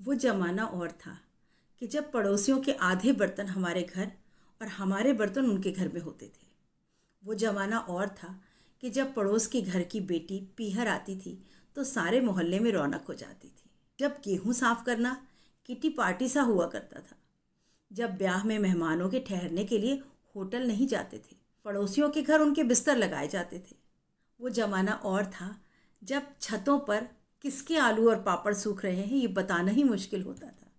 वो ज़माना और था कि जब पड़ोसियों के आधे बर्तन हमारे घर और हमारे बर्तन उनके घर में होते थे। वो ज़माना और था कि जब पड़ोस के घर की बेटी पीहर आती थी तो सारे मोहल्ले में रौनक हो जाती थी। जब गेहूं साफ करना किटी पार्टी सा हुआ करता था। जब ब्याह में मेहमानों के ठहरने के लिए होटल नहीं जाते थे, पड़ोसियों के घर उनके बिस्तर लगाए जाते थे। वो ज़माना और था जब छतों पर किसके आलू और पापड़ सूख रहे हैं ये बताना ही मुश्किल होता था।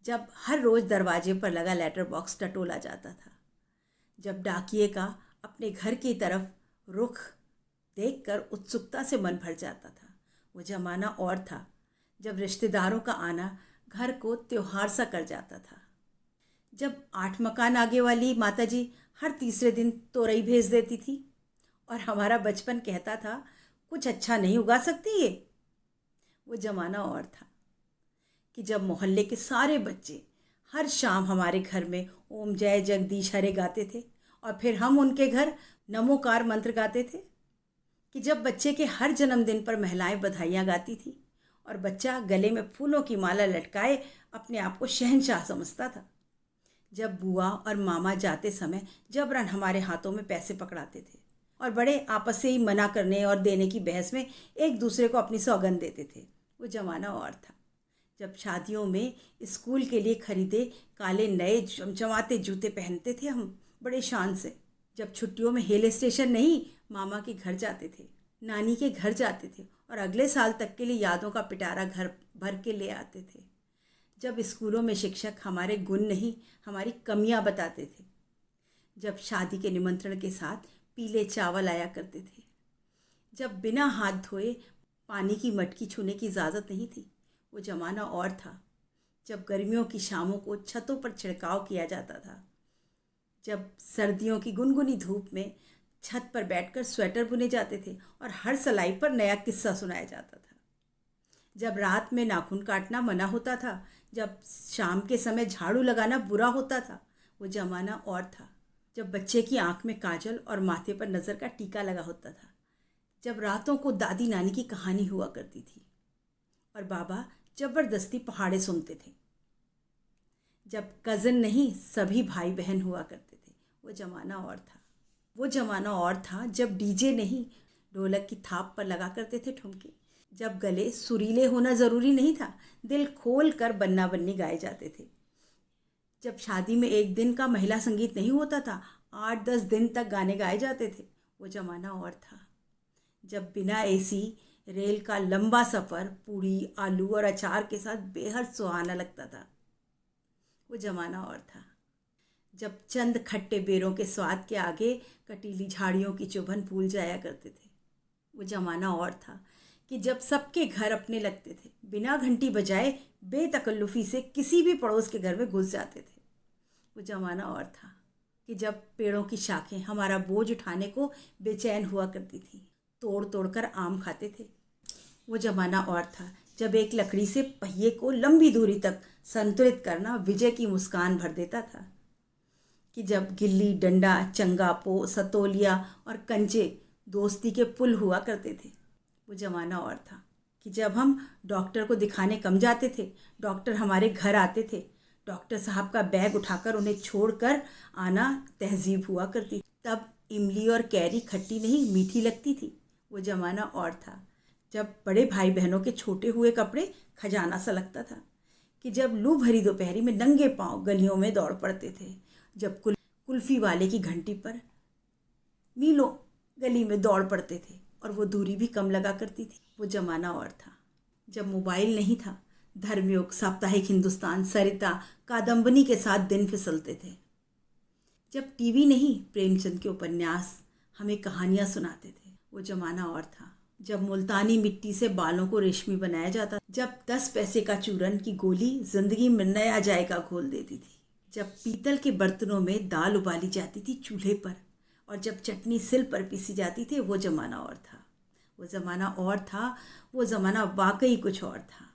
जब हर रोज़ दरवाजे पर लगा लेटर बॉक्स टटोला जाता था। जब डाकिए का अपने घर की तरफ रुख देखकर उत्सुकता से मन भर जाता था। वो ज़माना और था जब रिश्तेदारों का आना घर को त्योहार सा कर जाता था। जब 8 मकान आगे वाली माताजी हर तीसरे दिन तोरई भेज देती थी और हमारा बचपन कहता था कुछ अच्छा नहीं उगा सकती ये। वो ज़माना और था कि जब मोहल्ले के सारे बच्चे हर शाम हमारे घर में ओम जय जगदीश हरे गाते थे और फिर हम उनके घर नमोकार मंत्र गाते थे। कि जब बच्चे के हर जन्मदिन पर महिलाएं बधाइयाँ गाती थी और बच्चा गले में फूलों की माला लटकाए अपने आप को शहंशाह समझता था। जब बुआ और मामा जाते समय जबरन हमारे हाथों में पैसे पकड़ाते थे और बड़े आपस से ही मना करने और देने की बहस में एक दूसरे को अपनी सौगंध देते थे। वो ज़माना और था जब शादियों में स्कूल के लिए खरीदे काले नए चमचमाते जूते पहनते थे हम बड़े शान से। जब छुट्टियों में हिल स्टेशन नहीं मामा के घर जाते थे, नानी के घर जाते थे और अगले साल तक के लिए यादों का पिटारा घर भर के ले आते थे। जब स्कूलों में शिक्षक हमारे गुण नहीं हमारी कमियां बताते थे। जब शादी के निमंत्रण के साथ पीले चावल आया करते थे। जब बिना हाथ धोए पानी की मटकी छूने की इजाज़त नहीं थी। वो ज़माना और था जब गर्मियों की शामों को छतों पर छिड़काव किया जाता था। जब सर्दियों की गुनगुनी धूप में छत पर बैठकर स्वेटर बुने जाते थे और हर सिलाई पर नया किस्सा सुनाया जाता था। जब रात में नाखून काटना मना होता था, जब शाम के समय झाड़ू लगाना बुरा होता था। वो ज़माना और था जब बच्चे की आंख में काजल और माथे पर नज़र का टीका लगा होता था। जब रातों को दादी नानी की कहानी हुआ करती थी और बाबा ज़बरदस्ती पहाड़े सुनते थे। जब कज़न नहीं सभी भाई बहन हुआ करते थे। वो ज़माना और था। वो ज़माना और था जब डीजे नहीं ढोलक की थाप पर लगा करते थे ठुमके। जब गले सुरीले होना ज़रूरी नहीं था, दिल खोल कर बन्ना बन्नी गाए जाते थे। जब शादी में एक दिन का महिला संगीत नहीं होता था, 8-10 दिन तक गाने गाए जाते थे। वो ज़माना और था जब बिना एसी रेल का लंबा सफ़र पूड़ी आलू और अचार के साथ बेहद सुहाना लगता था। वो ज़माना और था जब चंद खट्टे बेरों के स्वाद के आगे कटीली झाड़ियों की चुभन भूल जाया करते थे। वो ज़माना और था कि जब सबके घर अपने लगते थे, बिना घंटी बजाए बेतकल्लुफ़ी से किसी भी पड़ोस के घर में घुस जाते थे। वो ज़माना और था कि जब पेड़ों की शाखें हमारा बोझ उठाने को बेचैन हुआ करती थी, तोड़ तोड़ कर आम खाते थे। वो ज़माना और था जब एक लकड़ी से पहिए को लंबी दूरी तक संतुलित करना विजय की मुस्कान भर देता था। कि जब गिल्ली डंडा चंगापो सतोलिया और कंचे दोस्ती के पुल हुआ करते थे। वो ज़माना और था कि जब हम डॉक्टर को दिखाने कम जाते थे, डॉक्टर हमारे घर आते थे। डॉक्टर साहब का बैग उठाकर उन्हें छोड़कर आना तहजीब हुआ करती। तब इमली और कैरी खट्टी नहीं मीठी लगती थी। वो ज़माना और था जब बड़े भाई बहनों के छोटे हुए कपड़े खजाना सा लगता था। कि जब लू भरी दोपहरी में नंगे पांव गलियों में दौड़ पड़ते थे। जब कुल्फ़ी वाले की घंटी पर मीलों गली में दौड़ पड़ते थे और वो दूरी भी कम लगा करती थी। वो ज़माना और था जब मोबाइल नहीं था, धर्मयुग साप्ताहिक हिंदुस्तान सरिता कादम्बनी के साथ दिन फिसलते थे। जब टीवी नहीं प्रेमचंद के उपन्यास हमें कहानियाँ सुनाते थे। वो ज़माना और था जब मुल्तानी मिट्टी से बालों को रेशमी बनाया जाता, जब 10 पैसे का चूरन की गोली जिंदगी में नया जायका घोल देती थी। जब पीतल के बर्तनों में दाल उबाली जाती थी चूल्हे पर और जब चटनी सिल पर पीसी जाती थी। वो ज़माना और था। वो ज़माना और था। वो ज़माना वाकई कुछ और था।